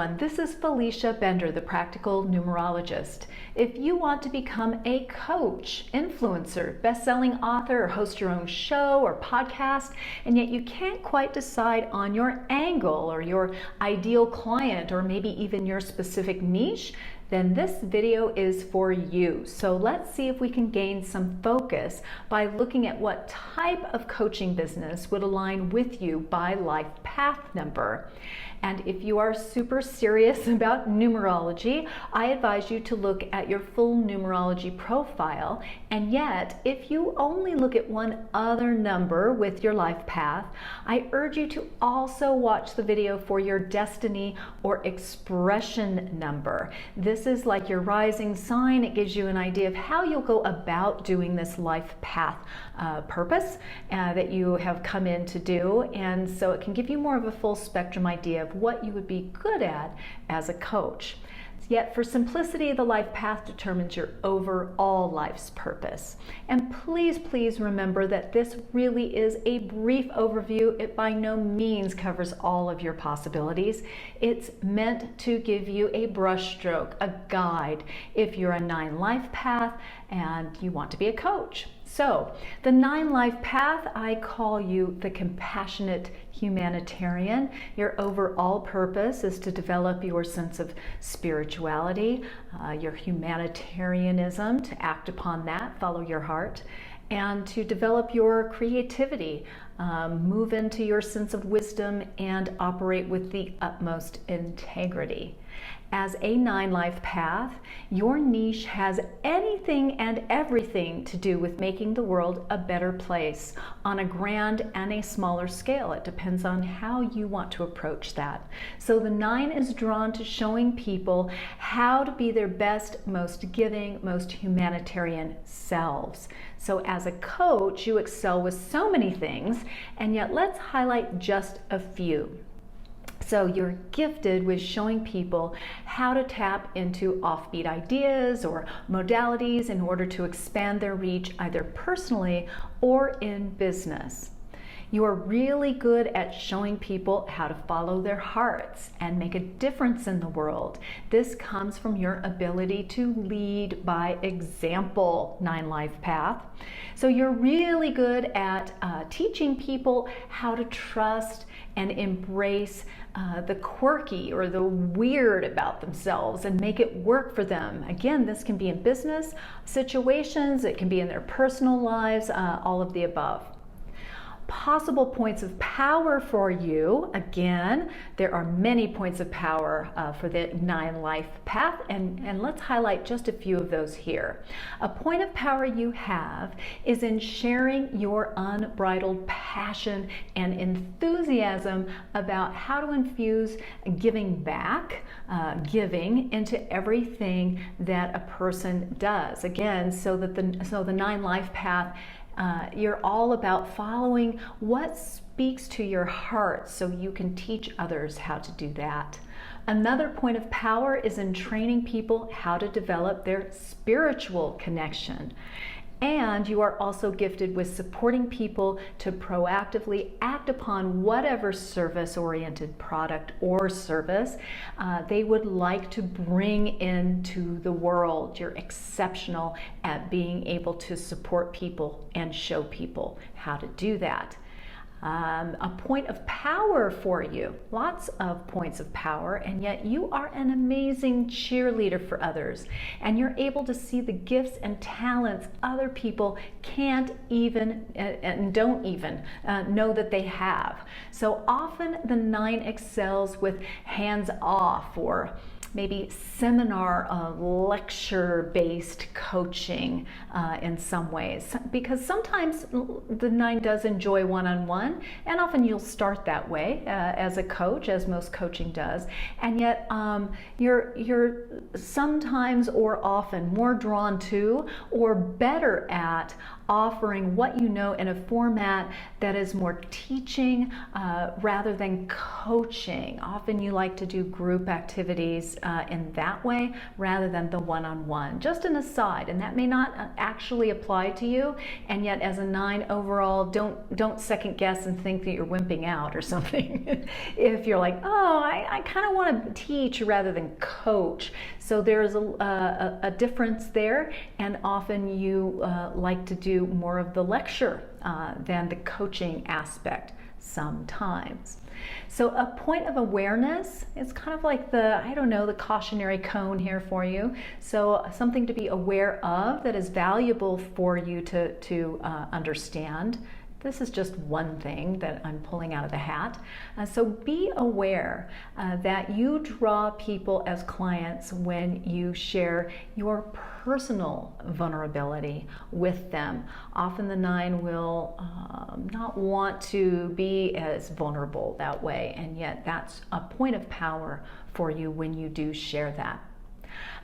everyone, this is Felicia Bender, the Practical Numerologist. If you want to become a coach, influencer, best-selling author, or host your own show or podcast, and yet you can't quite decide on your angle or your ideal client or maybe even your specific niche, then this video is for you. So let's see if we can gain some focus by looking at what type of coaching business would align with you by life path number. And if you are super serious about numerology, I advise you to look at your full numerology profile. And yet, if you only look at one other number with your life path, I urge you to also watch the video for your destiny or expression number. This is like your rising sign. It gives you an idea of how you'll go about doing this life path purpose that you have come in to do. And so it can give you more of a full spectrum idea of what you would be good at as a coach. Yet for simplicity, the life path determines your overall life's purpose. And please remember that this really is a brief overview. It by no means covers all of your possibilities. It's meant to give you a brushstroke, a guide, if you're a 9 life path and you want to be a coach. So the 9 life path, I call you the compassionate humanitarian. Your overall purpose is to develop your sense of spirituality, your humanitarianism, to act upon that, follow your heart, and to develop your creativity, move into your sense of wisdom, and operate with the utmost integrity. As a 9 life path, your niche has anything and everything to do with making the world a better place on a grand and a smaller scale. It depends on how you want to approach that. So the 9 is drawn to showing people how to be their best, most giving, most humanitarian selves. So as a coach, you excel with so many things, and yet let's highlight just a few. So you're gifted with showing people how to tap into offbeat ideas or modalities in order to expand their reach either personally or in business. You are really good at showing people how to follow their hearts and make a difference in the world. This comes from your ability to lead by example, 9 life path. So you're really good at teaching people how to trust and embrace the quirky or the weird about themselves and make it work for them. Again, this can be in business situations, it can be in their personal lives, all of the above. Possible points of power for you. Again, there are many points of power for the 9 life path, and let's highlight just a few of those here. A point of power you have is in sharing your unbridled passion and enthusiasm about how to infuse giving back, giving into everything that a person does. Again, so the 9 life path, you're all about following what speaks to your heart so you can teach others how to do that. Another point of power is in training people how to develop their spiritual connection. And you are also gifted with supporting people to proactively act upon whatever service-oriented product or service they would like to bring into the world. You're exceptional at being able to support people and show people how to do that. A point of power for you, lots of points of power, and yet you are an amazing cheerleader for others, and you're able to see the gifts and talents other people can't even and don't even know that they have. So often the 9 excels with hands-off or maybe seminar, lecture-based coaching in some ways, because sometimes the 9 does enjoy one-on-one, and often you'll start that way as a coach, as most coaching does, and yet you're sometimes or often more drawn to or better at offering what you know in a format that is more teaching rather than coaching. Often you like to do group activities in that way rather than the one-on-one. Just an aside. applied, and that may not actually apply to you. And yet, as a 9 overall, don't second guess and think that you're wimping out or something. If you're like, oh, I kind of want to teach rather than coach. So there's a difference there, and often you like to do more of the lecture than the coaching aspect sometimes. So a point of awareness is kind of like the cautionary cone here for you. So something to be aware of that is valuable for you to understand. This is just one thing that I'm pulling out of the hat. So be aware that you draw people as clients when you share your personal vulnerability with them. Often the 9 will not want to be as vulnerable that way, and yet that's a point of power for you when you do share that.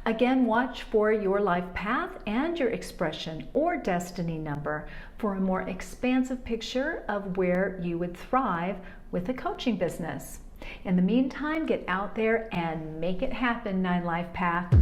Again, watch for your life path and your expression or destiny number for a more expansive picture of where you would thrive with a coaching business. In the meantime, get out there and make it happen, 9 Life Path.